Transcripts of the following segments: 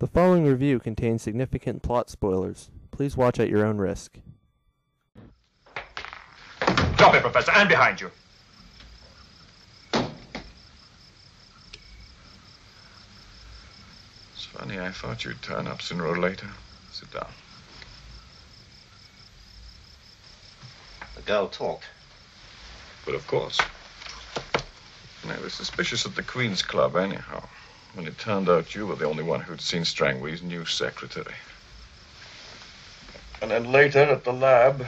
The following review contains significant plot spoilers. Please watch at your own risk. Drop it, Professor, and behind you. It's funny, I thought you'd turn up sooner or later. Sit down. The girl talked. But of course. I was suspicious at the Queen's Club anyhow, when it turned out you were the only one who'd seen Strangway's new secretary. And then later at the lab,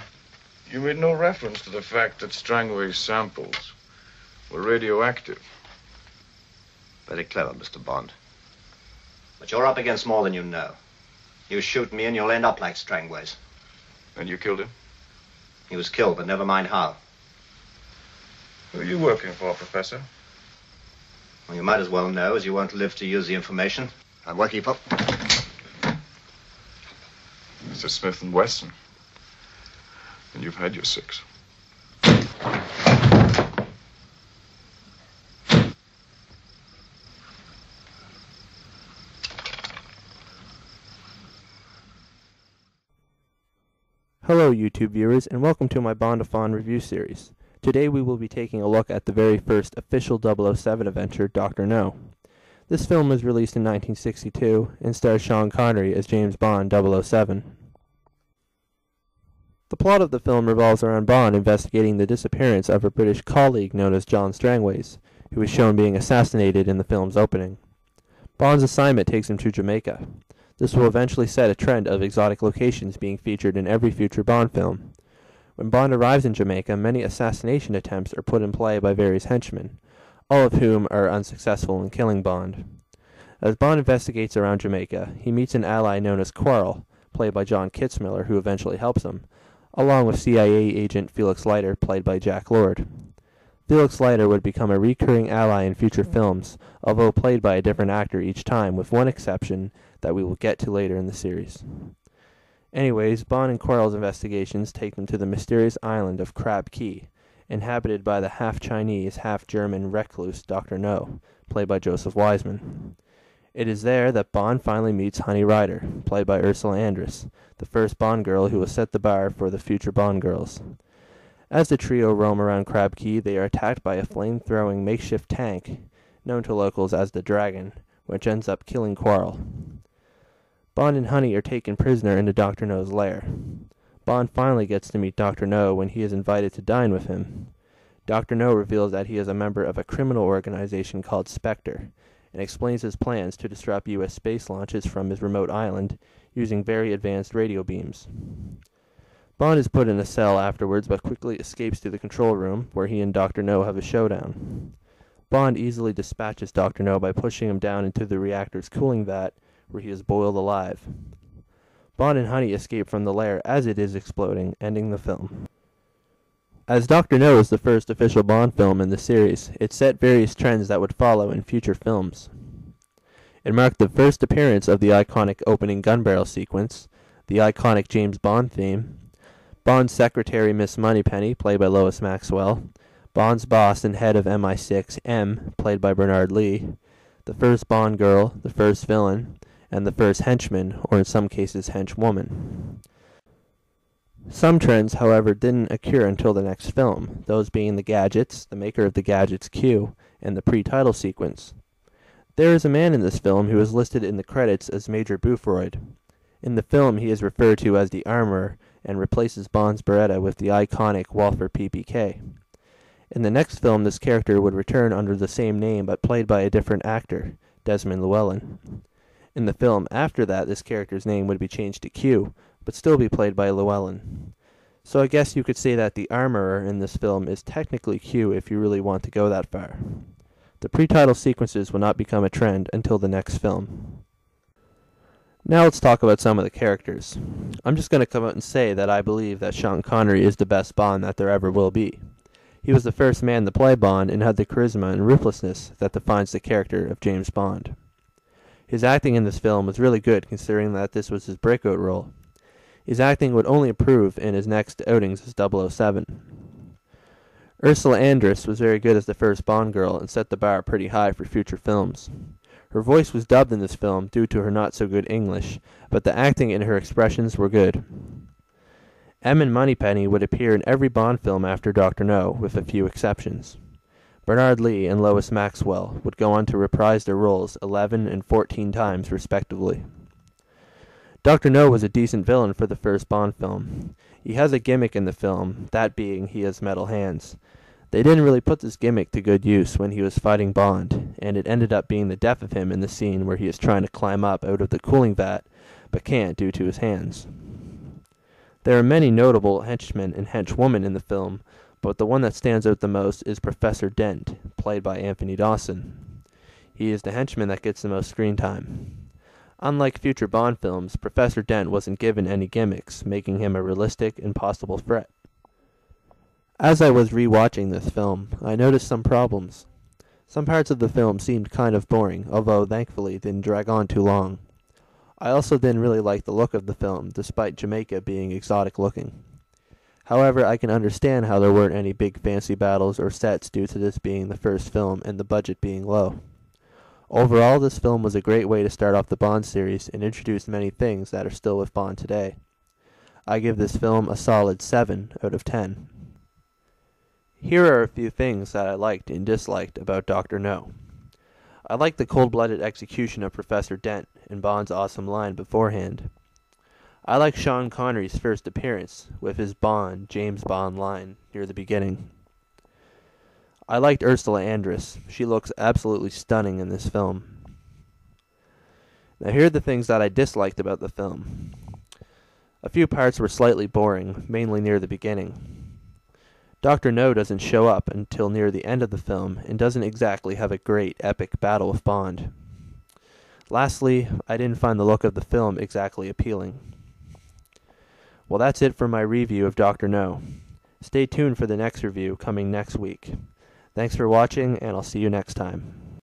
you made no reference to the fact that Strangway's samples were radioactive. Very clever, Mr. Bond. But you're up against more than you know. You shoot me and you'll end up like Strangway's. And you killed him? He was killed, but never mind how. Who are you working for, Professor? Well, you might as well know, as you won't live to use the information. I'm working for... Mr. Smith & Wesson. And you've had your six. Hello YouTube viewers, and welcome to my Bond-a-thon review series. Today we will be taking a look at the very first official 007 adventure, Dr. No. This film was released in 1962 and stars Sean Connery as James Bond 007. The plot of the film revolves around Bond investigating the disappearance of a British colleague known as John Strangways, who is shown being assassinated in the film's opening. Bond's assignment takes him to Jamaica. This will eventually set a trend of exotic locations being featured in every future Bond film. When Bond arrives in Jamaica, many assassination attempts are put in play by various henchmen, all of whom are unsuccessful in killing Bond. As Bond investigates around Jamaica, he meets an ally known as Quarrel, played by John Kitzmiller, who eventually helps him, along with CIA agent Felix Leiter, played by Jack Lord. Felix Leiter would become a recurring ally in future films, although played by a different actor each time, with one exception that we will get to later in the series. Anyways, Bond and Quarrel's investigations take them to the mysterious island of Crab Key, inhabited by the half-Chinese, half-German recluse Dr. No, played by Joseph Wiseman. It is there that Bond finally meets Honey Rider, played by Ursula Andress, the first Bond girl who will set the bar for the future Bond girls. As the trio roam around Crab Key, they are attacked by a flame-throwing makeshift tank, known to locals as the Dragon, which ends up killing Quarrel. Bond and Honey are taken prisoner into Dr. No's lair. Bond finally gets to meet Dr. No when he is invited to dine with him. Dr. No reveals that he is a member of a criminal organization called Spectre, and explains his plans to disrupt U.S. space launches from his remote island using very advanced radio beams. Bond is put in a cell afterwards, but quickly escapes to the control room, where he and Dr. No have a showdown. Bond easily dispatches Dr. No by pushing him down into the reactor's cooling vat, where he is boiled alive. Bond and Honey escape from the lair as it is exploding, ending the film. As Dr. No is the first official Bond film in the series, it set various trends that would follow in future films. It marked the first appearance of the iconic opening gun barrel sequence, the iconic James Bond theme, Bond's secretary Miss Moneypenny, played by Lois Maxwell, Bond's boss and head of MI6, M, played by Bernard Lee, the first Bond girl, the first villain, and the first henchman, or in some cases henchwoman. Some trends, however, didn't occur until the next film, those being the gadgets, the maker of the gadgets Q, and the pre-title sequence. There is a man in this film who is listed in the credits as Major Boothroyd. In the film, he is referred to as the Armorer and replaces Bond's Beretta with the iconic Walther PPK. In the next film, this character would return under the same name but played by a different actor, Desmond Llewellyn. In the film after that, this character's name would be changed to Q, but still be played by Llewellyn. So I guess you could say that the Armorer in this film is technically Q if you really want to go that far. The pre-title sequences will not become a trend until the next film. Now let's talk about some of the characters. I'm just going to come out and say that I believe that Sean Connery is the best Bond that there ever will be. He was the first man to play Bond and had the charisma and ruthlessness that defines the character of James Bond. His acting in this film was really good considering that this was his breakout role. His acting would only improve in his next outings as 007. Ursula Andress was very good as the first Bond girl and set the bar pretty high for future films. Her voice was dubbed in this film due to her not-so-good English, but the acting and her expressions were good. M and Moneypenny would appear in every Bond film after Dr. No, with a few exceptions. Bernard Lee and Lois Maxwell would go on to reprise their roles 11 and 14 times respectively. Dr. No was a decent villain for the first Bond film. He has a gimmick in the film, that being he has metal hands. They didn't really put this gimmick to good use when he was fighting Bond, and it ended up being the death of him in the scene where he is trying to climb up out of the cooling vat, but can't due to his hands. There are many notable henchmen and henchwomen in the film, but the one that stands out the most is Professor Dent, played by Anthony Dawson. He is the henchman that gets the most screen time. Unlike future Bond films, Professor Dent wasn't given any gimmicks, making him a realistic and possible threat. As I was re-watching this film, I noticed some problems. Some parts of the film seemed kind of boring, although thankfully didn't drag on too long. I also didn't really like the look of the film, despite Jamaica being exotic looking. However, I can understand how there weren't any big fancy battles or sets due to this being the first film and the budget being low. Overall, this film was a great way to start off the Bond series and introduce many things that are still with Bond today. I give this film a solid 7 out of 10. Here are a few things that I liked and disliked about Dr. No. I liked the cold-blooded execution of Professor Dent and Bond's awesome line beforehand. I like Sean Connery's first appearance, with his James Bond line near the beginning. I liked Ursula Andress. She looks absolutely stunning in this film. Now here are the things that I disliked about the film. A few parts were slightly boring, mainly near the beginning. Dr. No doesn't show up until near the end of the film and doesn't exactly have a great epic battle with Bond. Lastly, I didn't find the look of the film exactly appealing. Well, that's it for my review of Dr. No. Stay tuned for the next review coming next week. Thanks for watching, and I'll see you next time.